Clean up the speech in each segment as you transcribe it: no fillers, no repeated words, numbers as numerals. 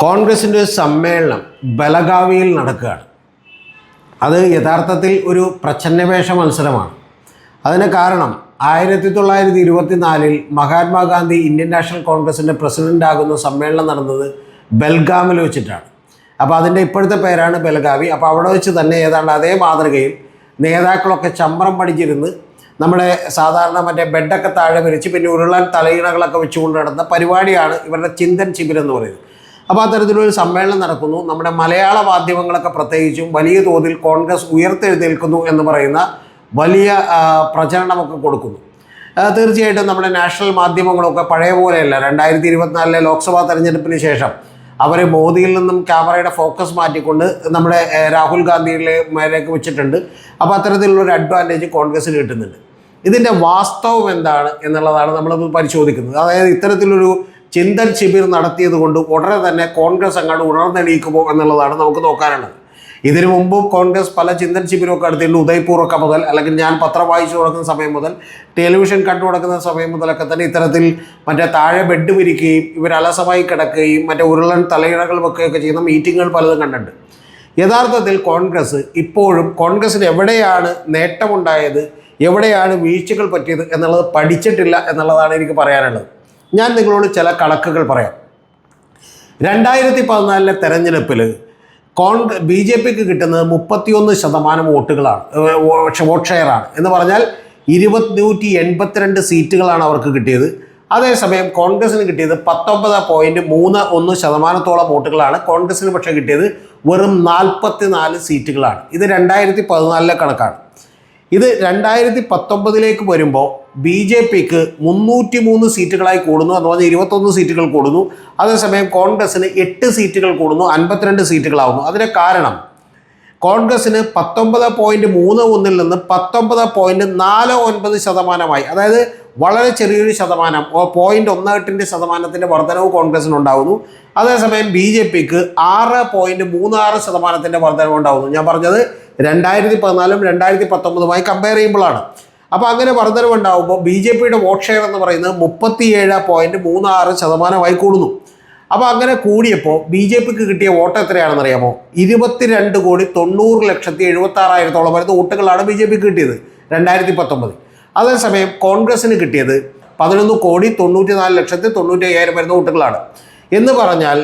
കോൺഗ്രസിൻ്റെ സമ്മേളനം ബലഗാവിയിൽ നടക്കുകയാണ്. അത് യഥാർത്ഥത്തിൽ ഒരു പ്രച്ഛന്നവേഷ മത്സരമാണ്. അതിന് കാരണം 1924 മഹാത്മാഗാന്ധി ഇന്ത്യൻ നാഷണൽ കോൺഗ്രസിൻ്റെ പ്രസിഡൻ്റാകുന്ന സമ്മേളനം നടന്നത് ബെൽഗാമിൽ വെച്ചിട്ടാണ്. അപ്പോൾ അതിൻ്റെ ഇപ്പോഴത്തെ പേരാണ് ബെൽഗാവി. അപ്പോൾ അവിടെ വെച്ച് തന്നെ ഏതാണ്ട് അതേ മാതൃകയിൽ നേതാക്കളൊക്കെ ചമ്രം പഠിച്ചിരുന്ന് നമ്മുടെ സാധാരണ മറ്റേ ബെഡൊക്കെ താഴെ വിരിച്ച് പിന്നെ ഉരുളൻ തലയിണകളൊക്കെ വെച്ചുകൊണ്ട് നടന്ന പരിപാടിയാണ് ഇവരുടെ ചിന്തൻ ശിബിരം എന്ന് പറയുന്നത്. അപ്പോൾ അത്തരത്തിലൊരു സമ്മേളനം നടക്കുന്നു. നമ്മുടെ മലയാള മാധ്യമങ്ങളൊക്കെ പ്രത്യേകിച്ചും വലിയ തോതിൽ കോൺഗ്രസ് ഉയർത്തെഴുന്നേൽക്കുന്നു എന്ന് പറയുന്ന വലിയ പ്രചരണമൊക്കെ കൊടുക്കുന്നു. തീർച്ചയായിട്ടും നമ്മുടെ നാഷണൽ മാധ്യമങ്ങളൊക്കെ പഴയ പോലെയല്ല. 2024 ലോക്സഭാ തെരഞ്ഞെടുപ്പിന് ശേഷം അവർ മോദിയിൽ നിന്നും ക്യാമറയുടെ ഫോക്കസ് മാറ്റിക്കൊണ്ട് നമ്മുടെ രാഹുൽ ഗാന്ധിയിലെ മേലേക്ക് വെച്ചിട്ടുണ്ട്. അപ്പോൾ അത്തരത്തിലുള്ളൊരു അഡ്വാൻറ്റേജ് കോൺഗ്രസ്സിന് കിട്ടുന്നുണ്ട്. ഇതിൻ്റെ വാസ്തവം എന്താണ് എന്നുള്ളതാണ് നമ്മൾ പരിശോധിക്കുന്നത്. അതായത് ഇത്തരത്തിലൊരു ചിന്തൻ ശിബിർ നടത്തിയത് കൊണ്ട് ഉടനെ തന്നെ കോൺഗ്രസ് അങ്ങോട്ട് ഉണർന്നെണീക്കുമോ എന്നുള്ളതാണ് നമുക്ക് നോക്കാനുള്ളത്. ഇതിനു മുമ്പും കോൺഗ്രസ് പല ചിന്തൻ ശിബിരമൊക്കെ നടത്തിയിട്ടുണ്ട്. ഉദയ്പൂറൊക്കെ മുതൽ, അല്ലെങ്കിൽ ഞാൻ പത്രം വായിച്ചു തുടങ്ങുന്ന സമയം മുതൽ, ടെലിവിഷൻ കണ്ടു തുടങ്ങുന്ന സമയം മുതലൊക്കെ തന്നെ ഇത്തരത്തിൽ മറ്റേ താഴെ ബെഡ് വിരിക്കുകയും ഇവർ അലസമായി കിടക്കുകയും മറ്റേ ഉരുളൻ തലയിണകൾ വെക്കുകയൊക്കെ ചെയ്യുന്ന മീറ്റിങ്ങുകൾ പലതും കണ്ടിട്ടുണ്ട്. യഥാർത്ഥത്തിൽ കോൺഗ്രസ് ഇപ്പോഴും കോൺഗ്രസിന് എവിടെയാണ് നേട്ടമുണ്ടായത്, എവിടെയാണ് വീഴ്ചകൾ പറ്റിയത് എന്നുള്ളത് പഠിച്ചിട്ടില്ല എന്നുള്ളതാണ് എനിക്ക് പറയാനുള്ളത്. ഞാൻ നിങ്ങളോട് ചില കണക്കുകൾ പറയാം. 2014 തെരഞ്ഞെടുപ്പിൽ BJPക്ക് കിട്ടുന്നത് 31% വോട്ടുകളാണ്, വോട്ട് ഷെയറാണ്. എന്ന് പറഞ്ഞാൽ 282 സീറ്റുകളാണ് അവർക്ക് കിട്ടിയത്. അതേസമയം കോൺഗ്രസിന് കിട്ടിയത് 19.31% വോട്ടുകളാണ്. കോൺഗ്രസിന് പക്ഷേ കിട്ടിയത് വെറും 44 സീറ്റുകളാണ്. ഇത് 2014 കണക്കാണ്. ഇത് 2019 വരുമ്പോൾ BJPക്ക് 303 സീറ്റുകളായി കൂടുന്നു. എന്ന് പറഞ്ഞാൽ 21 സീറ്റുകൾ കൂടുന്നു. അതേസമയം കോൺഗ്രസിന് 8 സീറ്റുകൾ കൂടുന്നു, 52 സീറ്റുകളാവുന്നു. അതിന് കാരണം കോൺഗ്രസിന് 19.31 നിന്ന് 19.49%, അതായത് വളരെ ചെറിയൊരു ശതമാനം, 0.18% വർധനവ് കോൺഗ്രസിനുണ്ടാവുന്നു. അതേസമയം BJPക്ക് 6.36% വർധനവ് ഉണ്ടാവുന്നു. ഞാൻ പറഞ്ഞത് 2014 2019 കമ്പയർ ചെയ്യുമ്പോഴാണ്. അപ്പോൾ അങ്ങനെ വർധനവ് ഉണ്ടാകുമ്പോൾ BJPയുടെ വോട്ട് ഷെയർ എന്ന് പറയുന്നത് 37.36% കൂടുന്നു. അപ്പോൾ അങ്ങനെ കൂടിയപ്പോൾ BJPക്ക് കിട്ടിയ വോട്ട് എത്രയാണെന്ന് അറിയാമോ? 22,90,76,000 വരുന്ന വോട്ടുകളാണ് BJPക്ക് കിട്ടിയത് 2019. അതേസമയം കോൺഗ്രസിന് കിട്ടിയത് 11,94,95,000 വരുന്ന വോട്ടുകളാണ്. എന്ന് പറഞ്ഞാൽ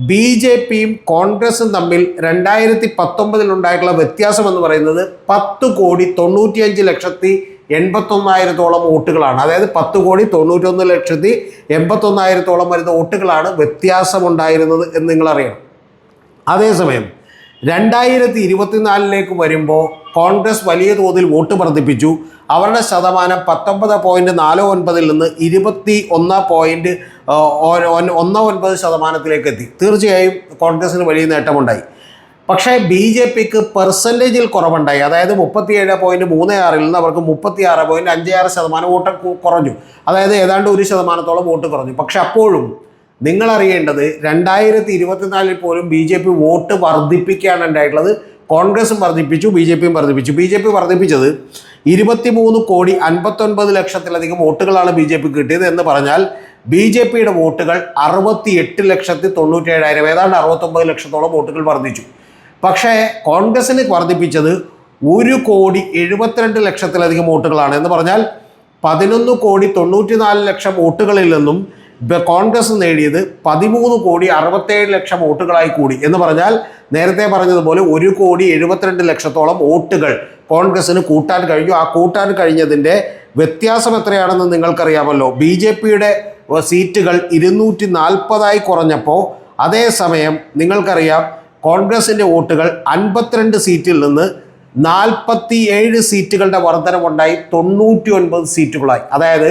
BJPയും കോൺഗ്രസും തമ്മിൽ 2019 ഉണ്ടായിട്ടുള്ള വ്യത്യാസം എന്ന് പറയുന്നത് 10,95,81,000 വോട്ടുകളാണ്. അതായത് 10,91,81,000 വരുന്ന വോട്ടുകളാണ് വ്യത്യാസമുണ്ടായിരുന്നത് എന്ന് നിങ്ങളറിയണം. അതേസമയം 2024 വരുമ്പോൾ കോൺഗ്രസ് വലിയ തോതിൽ വോട്ട് വർദ്ധിപ്പിച്ചു. അവരുടെ ശതമാനം 19.49 നിന്ന് 21.19% എത്തി. തീർച്ചയായും കോൺഗ്രസിന് വലിയ നേട്ടമുണ്ടായി. പക്ഷേ BJPക്ക് പെർസെൻറ്റേജിൽ കുറവുണ്ടായി. അതായത് 37.36 നിന്ന് അവർക്ക് 36.56% വോട്ട് കുറഞ്ഞു. അതായത് ഏതാണ്ട് 1% വോട്ട് കുറഞ്ഞു. പക്ഷെ അപ്പോഴും നിങ്ങളറിയേണ്ടത് 2024 പോലും BJP വോട്ട് വർദ്ധിപ്പിക്കുകയാണ് ഉണ്ടായിട്ടുള്ളത്. കോൺഗ്രസും വർദ്ധിപ്പിച്ചു, BJPയും വർദ്ധിപ്പിച്ചു. BJP വർദ്ധിപ്പിച്ചത് 23,59,00,000 വോട്ടുകളാണ് BJPക്ക് കിട്ടിയത്. എന്ന് പറഞ്ഞാൽ BJPയുടെ വോട്ടുകൾ 68,97,000, ഏതാണ്ട് 69 ലക്ഷത്തോളം വോട്ടുകൾ വർദ്ധിച്ചു. പക്ഷേ കോൺഗ്രസിന് വർദ്ധിപ്പിച്ചത് 1,72,00,000 വോട്ടുകളാണ്. എന്ന് പറഞ്ഞാൽ 11,94,00,000 വോട്ടുകളിൽ നിന്നും കോൺഗ്രസ് നേടിയത് 13,67,00,000 വോട്ടുകളായി കൂടി. എന്ന് പറഞ്ഞാൽ നേരത്തെ പറഞ്ഞതുപോലെ 1,72,00,000 വോട്ടുകൾ കോൺഗ്രസിന് കൂട്ടാൻ കഴിഞ്ഞു. ആ കൂട്ടാൻ കഴിഞ്ഞതിൻ്റെ വ്യത്യാസം എത്രയാണെന്ന് നിങ്ങൾക്കറിയാമല്ലോ. BJPയുടെ സീറ്റുകൾ 240 കുറഞ്ഞപ്പോൾ അതേസമയം നിങ്ങൾക്കറിയാം കോൺഗ്രസിൻ്റെ വോട്ടുകൾ 52 സീറ്റിൽ നിന്ന് 47 സീറ്റുകളുടെ വർധനവുണ്ടായി 99 സീറ്റുകളായി. അതായത്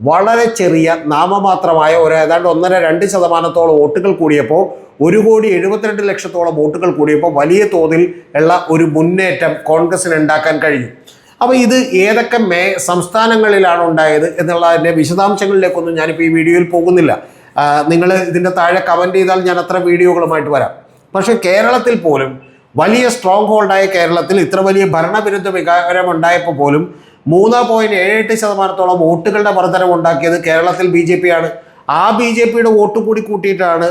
വളരെ ചെറിയ നാമമാത്രമായ ഏതാണ്ട് 1.5% വോട്ടുകൾ കൂടിയപ്പോൾ 1,72,00,000 വോട്ടുകൾ കൂടിയപ്പോൾ വലിയ തോതിൽ ഉള്ള ഒരു മുന്നേറ്റം കോൺഗ്രസിന് ഉണ്ടാക്കാൻ കഴിഞ്ഞു. അപ്പോൾ ഇത് ഏതൊക്കെ സംസ്ഥാനങ്ങളിലാണ് ഉണ്ടായത് എന്നുള്ളതിൻ്റെ വിശദാംശങ്ങളിലേക്കൊന്നും ഞാനിപ്പോൾ ഈ വീഡിയോയിൽ പോകുന്നില്ല. നിങ്ങൾ ഇതിൻ്റെ താഴെ കമൻറ്റ് ചെയ്താൽ ഞാൻ അത്ര വീഡിയോകളുമായിട്ട് വരാം. പക്ഷേ കേരളത്തിൽ പോലും വലിയ സ്ട്രോങ് ഹോൾഡായ കേരളത്തിൽ ഇത്ര വലിയ ഭരണവിരുദ്ധ വികാരം ഉണ്ടായപ്പോൾ പോലും 3.78% വോട്ടുകളുടെ വർധനവ് ഉണ്ടാക്കിയത് കേരളത്തിൽ BJP ആണ്. ആ BJPയുടെ വോട്ട് കൂടി കൂട്ടിയിട്ടാണ്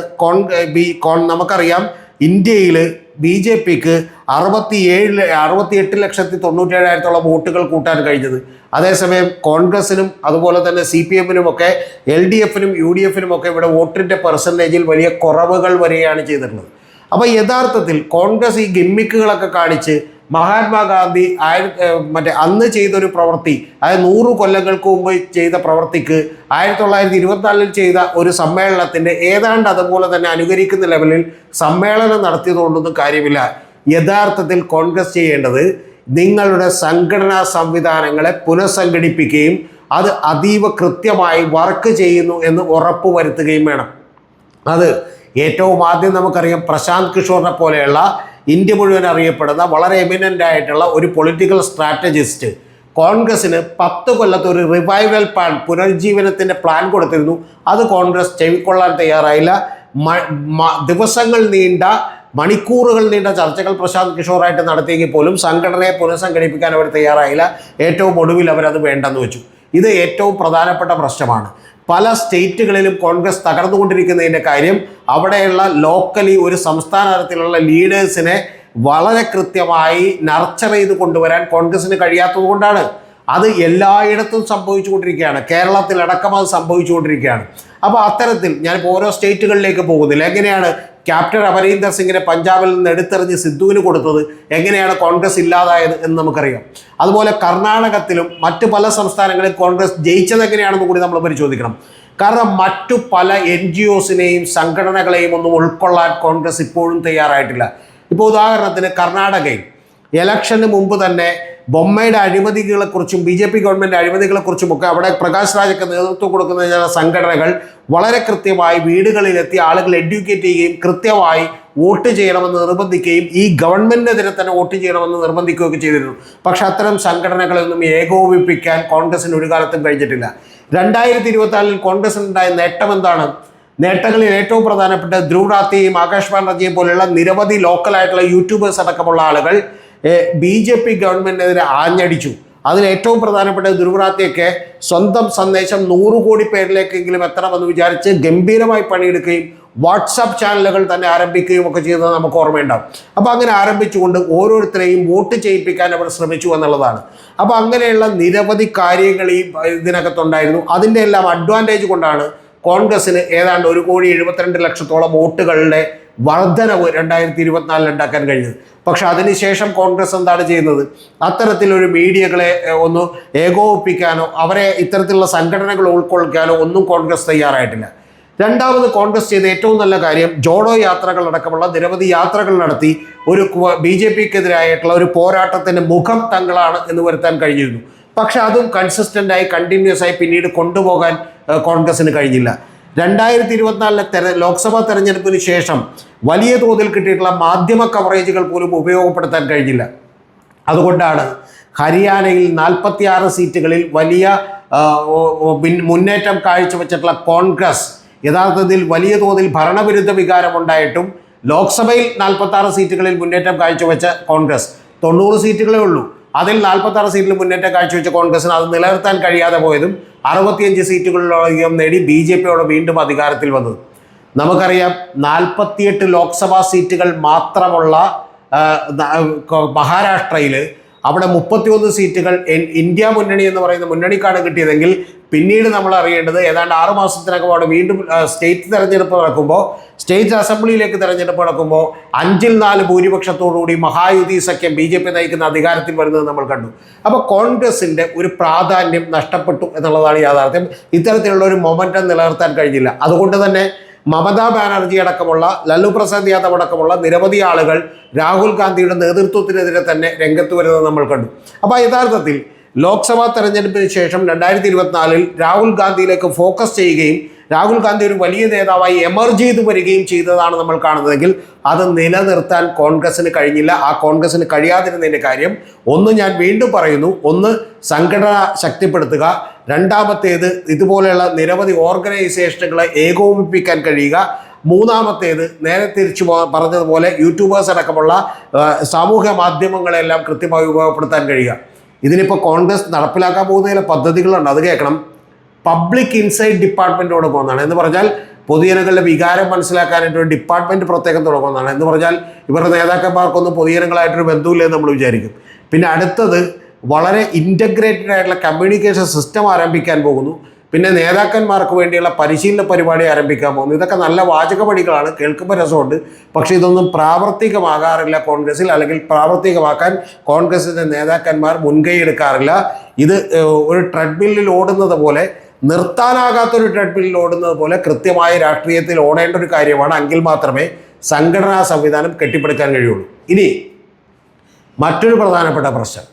നമുക്കറിയാം ഇന്ത്യയിൽ BJPക്ക് 68,97,90,000 വോട്ടുകൾ കൂട്ടാൻ കഴിഞ്ഞത്. അതേസമയം കോൺഗ്രസിനും അതുപോലെ തന്നെ CPM-നും ഒക്കെ LDF-നും UDF-നും ഒക്കെ ഇവിടെ വോട്ടിൻ്റെ പെർസെൻറ്റേജിൽ വലിയ കുറവുകൾ വരികയാണ് ചെയ്തിട്ടുള്ളത്. അപ്പോൾ യഥാർത്ഥത്തിൽ കോൺഗ്രസ് ഈ ഗിമ്മിക്കുകളൊക്കെ കാണിച്ച് മഹാത്മാഗാന്ധി അന്ന് ചെയ്തൊരു പ്രവൃത്തി, അതായത് 100 കൊല്ലങ്ങൾക്ക് മുമ്പ് ചെയ്ത പ്രവൃത്തിക്ക് 1924 ചെയ്ത ഒരു സമ്മേളനത്തിൻ്റെ ഏതാണ്ട് അതുപോലെ തന്നെ അനുകരിക്കുന്ന ലെവലിൽ സമ്മേളനം നടത്തിയതുകൊണ്ടൊന്നും കാര്യമില്ല. യഥാർത്ഥത്തിൽ കോൺഗ്രസ് ചെയ്യേണ്ടത് നിങ്ങളുടെ സംഘടനാ സംവിധാനങ്ങളെ പുനഃസംഘടിപ്പിക്കുകയും അത് അതീവ കൃത്യമായി വർക്ക് ചെയ്യുന്നു എന്ന് ഉറപ്പ് വരുത്തുകയും വേണം. അത് ഏറ്റവും ആദ്യം നമുക്കറിയാം, പ്രശാന്ത് കിഷോറിനെ പോലെയുള്ള ഇന്ത്യ മുഴുവൻ അറിയപ്പെടുന്ന വളരെ എമിനൻ്റ് ആയിട്ടുള്ള ഒരു പൊളിറ്റിക്കൽ സ്ട്രാറ്റജിസ്റ്റ് കോൺഗ്രസ്സിന് 10 കൊല്ലത്തെ ഒരു റിവൈവൽ പ്ലാൻ, പുനർജീവനത്തിൻ്റെ പ്ലാൻ കൊടുത്തിരുന്നു. അത് കോൺഗ്രസ് ചെവിക്കൊള്ളാൻ തയ്യാറായില്ല. ദിവസങ്ങൾ നീണ്ട, മണിക്കൂറുകൾ നീണ്ട ചർച്ചകൾ പ്രശാന്ത് കിഷോറായിട്ട് നടത്തിയെങ്കിൽ പോലും സംഘടനയെ പുനഃസംഘടിപ്പിക്കാൻ അവർ തയ്യാറായില്ല. ഏറ്റവും ഒടുവിൽ അവരത് വേണ്ടെന്ന് വെച്ചു. ഇത് ഏറ്റവും പ്രധാനപ്പെട്ട പ്രശ്നമാണ്. പല സ്റ്റേറ്റുകളിലും കോൺഗ്രസ് തകർന്നുകൊണ്ടിരിക്കുന്നതിൻ്റെ കാര്യം അവിടെയുള്ള ലോക്കലി ഒരു സംസ്ഥാന തലത്തിലുള്ള ലീഡേഴ്സിനെ വളരെ കൃത്യമായി നർച്ചർ ചെയ്ത് കൊണ്ടുവരാൻ കോൺഗ്രസ്സിന് കഴിയാത്തത് കൊണ്ടാണ്. അത് എല്ലായിടത്തും സംഭവിച്ചുകൊണ്ടിരിക്കുകയാണ്. കേരളത്തിലടക്കം അത് സംഭവിച്ചുകൊണ്ടിരിക്കുകയാണ്. അപ്പോൾ അത്തരത്തിൽ ഞാനിപ്പോൾ ഓരോ സ്റ്റേറ്റുകളിലേക്ക് പോകുന്നില്ല. എങ്ങനെയാണ് ക്യാപ്റ്റൻ അമരീന്ദർ സിംഗിനെ പഞ്ചാബിൽ നിന്ന് എടുത്തെറിഞ്ഞ് സിദ്ധുവിന് കൊടുത്തത്, എങ്ങനെയാണ് കോൺഗ്രസ് ഇല്ലാതായത് എന്ന് നമുക്കറിയാം. അതുപോലെ കർണാടകത്തിലും മറ്റ് പല സംസ്ഥാനങ്ങളിൽ കോൺഗ്രസ് ജയിച്ചത് എങ്ങനെയാണെന്ന് കൂടി നമ്മൾ പരിശോധിക്കണം. കാരണം മറ്റു പല NGOസിനെയും സംഘടനകളെയും ഒന്നും ഉൾക്കൊള്ളാൻ കോൺഗ്രസ് ഇപ്പോഴും തയ്യാറായിട്ടില്ല. ഇപ്പോൾ ഉദാഹരണത്തിന് കർണാടകയിൽ ഇലക്ഷന് മുമ്പ് തന്നെ ബൊമ്മയുടെ അഴിമതികളെക്കുറിച്ചും BJP ഗവൺമെൻറ് അഴിമതികളെക്കുറിച്ചുമൊക്കെ അവിടെ പ്രകാശ് രാജൊക്കെ നേതൃത്വം കൊടുക്കുന്ന ചില സംഘടനകൾ വളരെ കൃത്യമായി വീടുകളിലെത്തി ആളുകൾ എഡ്യൂക്കേറ്റ് ചെയ്യുകയും കൃത്യമായി വോട്ട് ചെയ്യണമെന്ന് നിർബന്ധിക്കുകയും ഈ ഗവൺമെൻറ്റിനെതിരെ തന്നെ വോട്ട് ചെയ്യണമെന്ന് നിർബന്ധിക്കുകയൊക്കെ ചെയ്തിരുന്നു. പക്ഷെ അത്തരം സംഘടനകളൊന്നും ഏകോപിപ്പിക്കാൻ കോൺഗ്രസിന് ഒരു കാലത്തും കഴിഞ്ഞിട്ടില്ല. 2024 കോൺഗ്രസിനുണ്ടായ നേട്ടം എന്താണ്? നേട്ടങ്ങളിൽ ഏറ്റവും പ്രധാനപ്പെട്ട ധ്രുവ് റാത്തിയും ആകാശ് ബാനർജിയെ പോലെയുള്ള നിരവധി ലോക്കലായിട്ടുള്ള യൂട്യൂബേഴ്സ് അടക്കമുള്ള ആളുകൾ BJP ഗവൺമെൻറ്റിനെതിരെ ആഞ്ഞടിച്ചു. അതിൽ ഏറ്റവും പ്രധാനപ്പെട്ട ധ്രുവ് റാത്തിയൊക്കെ സ്വന്തം സന്ദേശം 100 കോടി പേരിലേക്കെങ്കിലും എത്തണമെന്ന് വിചാരിച്ച് ഗംഭീരമായി പണിയെടുക്കുകയും വാട്സാപ്പ് ചാനലുകൾ തന്നെ ആരംഭിക്കുകയും ഒക്കെ ചെയ്തത് നമുക്ക് ഓർമ്മയുണ്ടാവും. അപ്പോൾ അങ്ങനെ ആരംഭിച്ചുകൊണ്ട് ഓരോരുത്തരെയും വോട്ട് ചെയ്യിപ്പിക്കാൻ അവർ ശ്രമിച്ചു എന്നുള്ളതാണ്. അപ്പോൾ അങ്ങനെയുള്ള നിരവധി കാര്യങ്ങൾ ഈ ഇതിനകത്തുണ്ടായിരുന്നു. അതിൻ്റെ എല്ലാം അഡ്വാൻറ്റേജ് കൊണ്ടാണ് കോൺഗ്രസ്സിന് ഏതാണ്ട് 1,72,00,000 വോട്ടുകളുടെ വർധനവ് 2024 ഉണ്ടാക്കാൻ കഴിഞ്ഞത്. പക്ഷെ അതിനുശേഷം കോൺഗ്രസ് എന്താണ് ചെയ്യുന്നത്? അത്തരത്തിലൊരു മീഡിയകളെ ഒന്ന് ഏകോപിപ്പിക്കാനോ അവരെ ഇത്തരത്തിലുള്ള സംഘടനകൾ ഉൾക്കൊള്ളിക്കാനോ ഒന്നും കോൺഗ്രസ് തയ്യാറായിട്ടില്ല. രണ്ടാമത് കോൺഗ്രസ് ചെയ്ത ഏറ്റവും നല്ല കാര്യം ജോഡോ യാത്രകളടക്കമുള്ള നിരവധി യാത്രകൾ നടത്തി ഒരു BJPക്കെതിരായിട്ടുള്ള ഒരു പോരാട്ടത്തിൻ്റെ മുഖം തങ്ങളാണ് എന്ന് വരുത്താൻ കഴിഞ്ഞിരുന്നു. പക്ഷെ അതും കൺസിസ്റ്റൻ്റായി കണ്ടിന്യൂസ് ആയി പിന്നീട് കൊണ്ടുപോകാൻ കോൺഗ്രസ്സിന് കഴിഞ്ഞില്ല. 2024 ലോക്സഭാ തെരഞ്ഞെടുപ്പിന് ശേഷം വലിയ തോതിൽ കിട്ടിയിട്ടുള്ള മാധ്യമ കവറേജുകൾ പോലും ഉപയോഗപ്പെടുത്താൻ കഴിഞ്ഞില്ല. അതുകൊണ്ടാണ് ഹരിയാനയിൽ 46 സീറ്റുകളിൽ വലിയ മുന്നേറ്റം കാഴ്ചവെച്ചിട്ടുള്ള കോൺഗ്രസ് യഥാർത്ഥത്തിൽ വലിയ തോതിൽ ഭരണവിരുദ്ധ വികാരമുണ്ടായിട്ടും ലോക്സഭയിൽ 46 സീറ്റുകളിൽ മുന്നേറ്റം കാഴ്ചവെച്ച കോൺഗ്രസ് 90 സീറ്റുകളേ ഉള്ളൂ. അതിൽ 46 സീറ്റിൽ മുന്നേറ്റം കാഴ്ചവെച്ച കോൺഗ്രസിന് അത് നിലനിർത്താൻ കഴിയാതെ പോയതും 65 സീറ്റുകളിലധികം നേടി BJPയോട് വീണ്ടും അധികാരത്തിൽ വന്നത്. നമുക്കറിയാം 48 ലോക്സഭാ സീറ്റുകൾ മാത്രമുള്ള മഹാരാഷ്ട്രയിൽ അവിടെ 31 സീറ്റുകൾ ഇന്ത്യ മുന്നണി എന്ന് പറയുന്ന മുന്നണിക്കാണ് കിട്ടിയതെങ്കിൽ പിന്നീട് നമ്മൾ അറിയേണ്ടത് ഏതാണ്ട് 6 മാസത്തിനകം അവിടെ വീണ്ടും സ്റ്റേറ്റ് തെരഞ്ഞെടുപ്പ് നടക്കുമ്പോൾ, സ്റ്റേറ്റ് അസംബ്ലിയിലേക്ക് തെരഞ്ഞെടുപ്പ് നടക്കുമ്പോൾ 5-4 ഭൂരിപക്ഷത്തോടുകൂടി മഹായുതി സഖ്യം BJP നയിക്കുന്ന അധികാരത്തിൽ വരുന്നത് നമ്മൾ കണ്ടു. അപ്പോൾ കോൺഗ്രസിൻ്റെ ഒരു പ്രാധാന്യം നഷ്ടപ്പെട്ടു എന്നുള്ളതാണ് യാഥാർത്ഥ്യം. ഇത്തരത്തിലുള്ള ഒരു മൊമെൻറ്റം നിലനിർത്താൻ കഴിഞ്ഞില്ല. അതുകൊണ്ട് തന്നെ മമതാ ബാനർജി അടക്കമുള്ള ലല്ലു പ്രസാദ് യാദവ് അടക്കമുള്ള നിരവധി ആളുകൾ രാഹുൽ ഗാന്ധിയുടെ നേതൃത്വത്തിനെതിരെ തന്നെ രംഗത്ത് വരുന്നത് നമ്മൾ കണ്ടു. അപ്പോൾ യഥാർത്ഥത്തിൽ ലോക്സഭാ തെരഞ്ഞെടുപ്പിന് ശേഷം 2024 രാഹുൽ ഗാന്ധിയിലേക്ക് ഫോക്കസ് ചെയ്യുകയും രാഹുൽ ഗാന്ധി ഒരു വലിയ നേതാവായി എമർജ് ചെയ്ത് വരികയും ചെയ്തതാണ് നമ്മൾ കാണുന്നതെങ്കിൽ അത് നിലനിർത്താൻ കോൺഗ്രസ്സിന് കഴിഞ്ഞില്ല. ആ കോൺഗ്രസ്സിന് കഴിയാതിരുന്നതിൻ്റെ കാര്യം ഒന്ന് ഞാൻ വീണ്ടും പറയുന്നു, ഒന്ന് സംഘടന ശക്തിപ്പെടുത്തുക, രണ്ടാമത്തേത് ഇതുപോലെയുള്ള നിരവധി ഓർഗനൈസേഷനുകളെ ഏകോപിപ്പിക്കാൻ കഴിയുക, മൂന്നാമത്തേത് നേരെ തിരിച്ചു പറഞ്ഞതുപോലെ യൂട്യൂബേഴ്സ് അടക്കമുള്ള സാമൂഹ്യ മാധ്യമങ്ങളെല്ലാം കൃത്യമായി ഉപയോഗപ്പെടുത്താൻ കഴിയുക. ഇതിനിപ്പോൾ കോൺഗ്രസ് നടപ്പിലാക്കാൻ പോകുന്ന ചില പദ്ധതികളുണ്ട്, അത് കേൾക്കണം. പബ്ലിക് ഇൻസൈറ്റ് ഡിപ്പാർട്ട്മെൻറ്റ് തുടങ്ങുന്നതാണ്. എന്ന് പറഞ്ഞാൽ പൊതുജനങ്ങളുടെ വികാരം മനസ്സിലാക്കാനായിട്ട് ഒരു ഡിപ്പാർട്ട്മെൻറ്റ് പ്രത്യേകം തുടങ്ങുന്നതാണ്. എന്ന് പറഞ്ഞാൽ ഇവരുടെ നേതാക്കന്മാർക്കൊന്നും പൊതുജനങ്ങളായിട്ടൊരു ബന്ധമില്ലെന്ന് നമ്മൾ വിചാരിക്കും. പിന്നെ അടുത്തത് വളരെ ഇൻ്റഗ്രേറ്റഡ് ആയിട്ടുള്ള കമ്മ്യൂണിക്കേഷൻ സിസ്റ്റം ആരംഭിക്കാൻ പോകുന്നു. പിന്നെ നേതാക്കന്മാർക്ക് വേണ്ടിയുള്ള പരിശീലന പരിപാടി ആരംഭിക്കാൻ പോകുന്നു. ഇതൊക്കെ നല്ല വാചകപടികളാണ്, കേൾക്കുമ്പോൾ രസമുണ്ട്. പക്ഷേ ഇതൊന്നും പ്രാവർത്തികമാകാറില്ല കോൺഗ്രസിൽ, അല്ലെങ്കിൽ പ്രാവർത്തികമാക്കാൻ കോൺഗ്രസിൻ്റെ നേതാക്കന്മാർ മുൻകൈ എടുക്കാറില്ല. ഇത് ഒരു ട്രെഡ്മില്ലിൽ ഓടുന്നത് പോലെ, നിർത്താനാകാത്തൊരു ട്രെഡ്മില്ലിൽ ഓടുന്നത് പോലെ കൃത്യമായ രാഷ്ട്രീയത്തിൽ ഓടേണ്ട ഒരു കാര്യമാണ്. എങ്കിൽ മാത്രമേ സംഘടനാ സംവിധാനം കെട്ടിപ്പടുക്കാൻ കഴിയുള്ളൂ. ഇനി മറ്റൊരു പ്രധാനപ്പെട്ട പ്രശ്നം,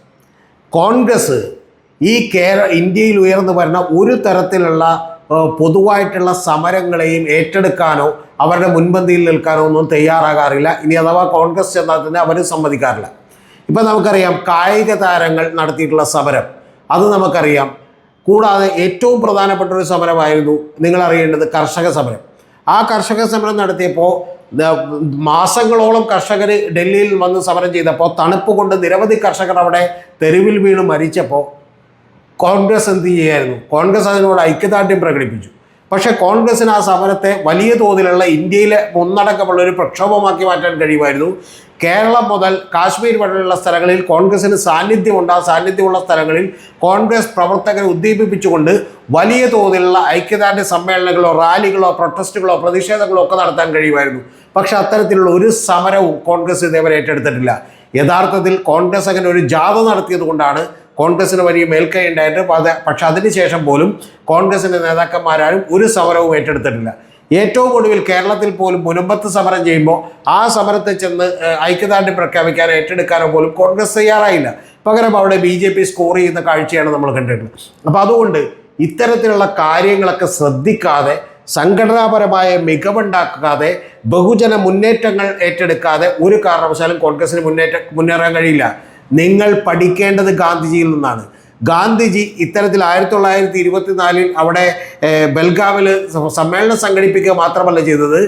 കോൺഗ്രസ് ഈ ഇന്ത്യയിൽ ഉയർന്നു വരുന്ന ഒരു തരത്തിലുള്ള പൊതുവായിട്ടുള്ള സമരങ്ങളെയും ഏറ്റെടുക്കാനോ അവരുടെ മുൻപന്തിയിൽ നിൽക്കാനോ ഒന്നും തയ്യാറാകാറില്ല. ഇനി അഥവാ കോൺഗ്രസ് ചെന്നാൽ തന്നെ അവർ സമ്മതിക്കാറില്ല. ഇപ്പം നമുക്കറിയാം, കായിക താരങ്ങൾ നടത്തിയിട്ടുള്ള സമരം, അത് നമുക്കറിയാം. കൂടാതെ ഏറ്റവും പ്രധാനപ്പെട്ട ഒരു സമരമായിരുന്നു നിങ്ങളറിയേണ്ടത് കർഷക സമരം. ആ കർഷക സമരം നടത്തിയപ്പോൾ മാസങ്ങളോളം കർഷകർ ഡൽഹിയിൽ വന്ന് സമരം ചെയ്തപ്പോൾ തണുപ്പ് കൊണ്ട് നിരവധി കർഷകർ അവിടെ തെരുവിൽ വീണ് മരിച്ചപ്പോൾ കോൺഗ്രസ് എന്ത് ചെയ്യായിരുന്നു? കോൺഗ്രസ് അതിനോട് ഐക്യദാർഢ്യം പ്രകടിപ്പിച്ചു. പക്ഷേ കോൺഗ്രസിന് ആ സമരത്തെ വലിയ തോതിലുള്ള ഇന്ത്യയിലെ ഒന്നടക്കമുള്ള ഒരു പ്രക്ഷോഭമാക്കി മാറ്റാൻ കഴിയുമായിരുന്നു. കേരളം മുതൽ കാശ്മീർ വരെയുള്ള സ്ഥലങ്ങളിൽ കോൺഗ്രസിന് സാന്നിധ്യമുണ്ട്. ആ സാന്നിധ്യമുള്ള സ്ഥലങ്ങളിൽ കോൺഗ്രസ് പ്രവർത്തകരെ ഉദ്ദീപിപ്പിച്ചുകൊണ്ട് വലിയ തോതിലുള്ള ഐക്യദാർഢ്യ സമ്മേളനങ്ങളോ റാലികളോ പ്രൊട്ടസ്റ്റുകളോ പ്രതിഷേധങ്ങളോ ഒക്കെ നടത്താൻ കഴിയുമായിരുന്നു. പക്ഷേ അത്തരത്തിലുള്ള ഒരു സമരവും കോൺഗ്രസ് ഇതേവരെ ഏറ്റെടുത്തിട്ടില്ല. യഥാർത്ഥത്തിൽ കോൺഗ്രസ് അങ്ങനെ ഒരു ജാഥ നടത്തിയത് കൊണ്ടാണ് കോൺഗ്രസിന് വലിയ മേൽക്കൈ ഉണ്ടായിട്ട്. പക്ഷെ അതിനുശേഷം പോലും കോൺഗ്രസിൻ്റെ നേതാക്കന്മാരാരും ഒരു സമരവും ഏറ്റെടുത്തിട്ടില്ല. ഏറ്റവും ഒടുവിൽ കേരളത്തിൽ പോലും മുനമ്പത്ത് സമരം ചെയ്യുമ്പോൾ ആ സമരത്തെ ചെന്ന് ഐക്യദാർഢ്യം പ്രഖ്യാപിക്കാനോ ഏറ്റെടുക്കാനോ പോലും കോൺഗ്രസ് തയ്യാറായില്ല. പകരം അവിടെ BJP സ്കോർ ചെയ്യുന്ന കാഴ്ചയാണ് നമ്മൾ കണ്ടിട്ടുള്ളത്. അപ്പോൾ അതുകൊണ്ട് ഇത്തരത്തിലുള്ള കാര്യങ്ങളൊക്കെ ശ്രദ്ധിക്കാതെ, സംഘടനാപരമായ മികവുണ്ടാക്കാതെ, ബഹുജന മുന്നേറ്റങ്ങൾ ഏറ്റെടുക്കാതെ ഒരു കാരണവശാലും കോൺഗ്രസിന് മുന്നേറാൻ കഴിയില്ല. നിങ്ങൾ പഠിക്കേണ്ടത് ഗാന്ധിജിയിൽ നിന്നാണ്. ഗാന്ധിജി ഇത്തരത്തിൽ 1924 അവിടെ ബെൽഗാവിൽ സമ്മേളനം സംഘടിപ്പിക്കുക മാത്രമല്ല ചെയ്തത്,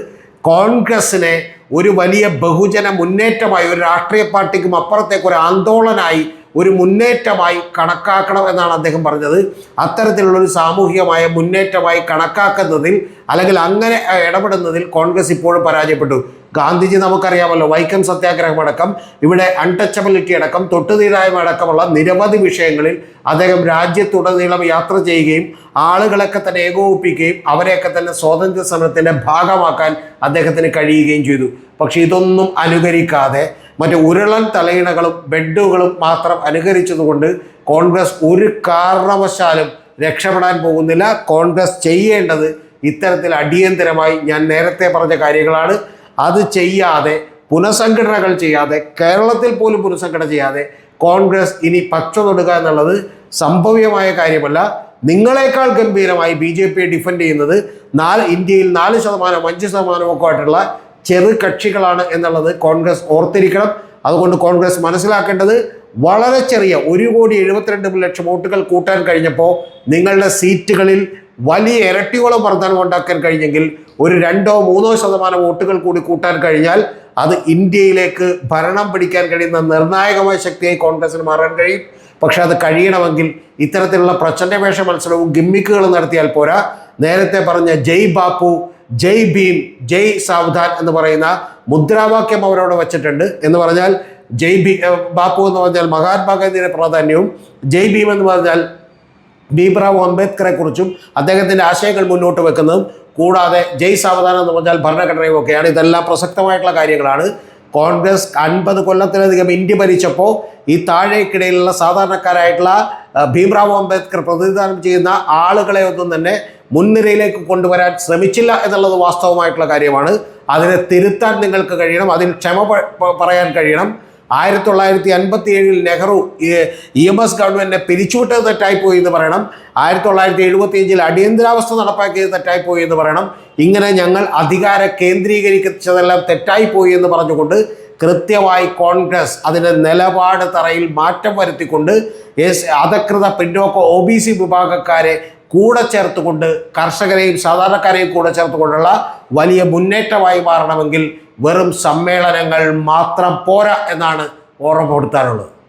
കോൺഗ്രസിനെ ഒരു വലിയ ബഹുജന മുന്നേറ്റമായി, ഒരു രാഷ്ട്രീയ പാർട്ടിക്കും അപ്പുറത്തേക്ക് ഒരു ആന്തോളനായി, ഒരു മുന്നേറ്റമായി കണക്കാക്കണം എന്നാണ് അദ്ദേഹം പറഞ്ഞത്. അത്തരത്തിലുള്ളൊരു സാമൂഹികമായ മുന്നേറ്റമായി കണക്കാക്കുന്നതിൽ, അല്ലെങ്കിൽ അങ്ങനെ ഇടപെടുന്നതിൽ കോൺഗ്രസ് ഇപ്പോഴും പരാജയപ്പെട്ടു. ഗാന്ധിജി നമുക്കറിയാമല്ലോ, വൈക്കം സത്യാഗ്രഹമടക്കം, ഇവിടെ അൺടച്ചബിലിറ്റി അടക്കം, തൊട്ടുതീരായ്മ അടക്കമുള്ള നിരവധി വിഷയങ്ങളിൽ അദ്ദേഹം രാജ്യത്തുടനീളം യാത്ര ചെയ്യുകയും ആളുകളൊക്കെ തന്നെ ഏകോപിപ്പിക്കുകയും അവരെയൊക്കെ തന്നെ സ്വാതന്ത്ര്യ സമരത്തിൻ്റെ ഭാഗമാക്കാൻ അദ്ദേഹത്തിന് കഴിയുകയും ചെയ്തു. പക്ഷേ ഇതൊന്നും അനുകരിക്കാതെ മറ്റ് ഉരുളൻ തലയിണകളും ബെഡുകളും മാത്രം അനുകരിച്ചതുകൊണ്ട് കോൺഗ്രസ് ഒരു കാരണവശാലും രക്ഷപ്പെടാൻ പോകുന്നില്ല. കോൺഗ്രസ് ചെയ്യേണ്ടത് ഇത്തരത്തിൽ അടിയന്തരമായി ഞാൻ നേരത്തെ പറഞ്ഞ കാര്യങ്ങളാണ്. അത് ചെയ്യാതെ, പുനഃസംഘടനകൾ ചെയ്യാതെ, കേരളത്തിൽ പോലും പുനഃസംഘടന ചെയ്യാതെ കോൺഗ്രസ് ഇനി പച്ച തൊടുക എന്നുള്ളത് സംഭവ്യമായ കാര്യമല്ല. നിങ്ങളെക്കാൾ ഗംഭീരമായി BJP ഡിഫെൻഡ് ചെയ്യുന്നത് ഇന്ത്യയിൽ 4%, 5% ഒക്കെ ആയിട്ടുള്ള ചെറു കക്ഷികളാണ് എന്നുള്ളത് കോൺഗ്രസ് ഓർത്തിരിക്കണം. അതുകൊണ്ട് കോൺഗ്രസ് മനസ്സിലാക്കേണ്ടത്, വളരെ ചെറിയ 1,72,00,000 വോട്ടുകൾ കൂട്ടാൻ കഴിഞ്ഞപ്പോൾ നിങ്ങളുടെ സീറ്റുകളിൽ വലിയ ഇരട്ടിയോളം വർധനം ഉണ്ടാക്കാൻ കഴിഞ്ഞെങ്കിൽ ഒരു 2-3% വോട്ടുകൾ കൂടി കൂട്ടാൻ കഴിഞ്ഞാൽ അത് ഇന്ത്യയിലേക്ക് ഭരണം പിടിക്കാൻ കഴിയുന്ന നിർണായകമായ ശക്തിയായി കോൺഗ്രസിന് മാറാൻ കഴിയും. പക്ഷെ അത് കഴിയണമെങ്കിൽ ഇത്തരത്തിലുള്ള പ്രച്ഛന്നവേഷ മത്സരവും ഗിമ്മിക്കുകളും നടത്തിയാൽ പോരാ. നേരത്തെ പറഞ്ഞ ജയ് ബാപ്പു, ജയ് ഭീം, ജയ് സാവധാൻ എന്ന് പറയുന്ന മുദ്രാവാക്യം അവരവിടെ വച്ചിട്ടുണ്ട്. എന്ന് പറഞ്ഞാൽ ബാപ്പു എന്ന് പറഞ്ഞാൽ മഹാത്മാഗാന്ധിയുടെ പ്രാധാന്യവും, ജയ് ഭീം എന്ന് പറഞ്ഞാൽ ഭീംറാവു അംബേദ്കറെ കുറിച്ചും അദ്ദേഹത്തിൻ്റെ ആശയങ്ങൾ മുന്നോട്ട് വെക്കുന്നതും, കൂടാതെ ജയ് സാവധാനം എന്ന് പറഞ്ഞാൽ ഭരണഘടനയും ഒക്കെയാണ്. ഇതെല്ലാം പ്രസക്തമായിട്ടുള്ള കാര്യങ്ങളാണ്. കോൺഗ്രസ് 50 കൊല്ലത്തിലധികം ഇന്ത്യ ഭരിച്ചപ്പോൾ ഈ താഴേക്കിടയിലുള്ള സാധാരണക്കാരായിട്ടുള്ള ഭീംറാവു അംബേദ്കർ പ്രതിനിധാനം ചെയ്യുന്ന ആളുകളെ ഒന്നും തന്നെ മുൻനിരയിലേക്ക് കൊണ്ടുവരാൻ ശ്രമിച്ചില്ല എന്നുള്ളത് വാസ്തവമായിട്ടുള്ള കാര്യമാണ്. അതിനെ തിരുത്താൻ നിങ്ങൾക്ക് കഴിയണം, അതിൽ ക്ഷമ പറയാൻ കഴിയണം. 1957 നെഹ്റു EMS ഗവൺമെൻറ്റിനെ പിരിച്ചുവിട്ടത് തെറ്റായിപ്പോയി എന്ന് പറയണം. 1975 അടിയന്തരാവസ്ഥ നടപ്പാക്കിയത് തെറ്റായിപ്പോയി എന്ന് പറയണം. ഇങ്ങനെ ഞങ്ങൾ അധികാരം കേന്ദ്രീകരിച്ചതെല്ലാം തെറ്റായിപ്പോയി എന്ന് പറഞ്ഞുകൊണ്ട് കൃത്യമായി കോൺഗ്രസ് അതിൻ്റെ നിലപാട് തറയിൽ മാറ്റം വരുത്തിക്കൊണ്ട് അധകൃത പിന്നോക്ക OBC വിഭാഗക്കാരെ കൂടെ ചേർത്തുകൊണ്ട്, കർഷകരെയും സാധാരണക്കാരെയും കൂടെ ചേർത്തുകൊണ്ടുള്ള വലിയ മുന്നേറ്റമായി മാറണമെങ്കിൽ വെറും സമ്മേളനങ്ങൾ മാത്രം പോരാ എന്നാണ് ഓർമ്മപ്പെടുത്താനുള്ളത്.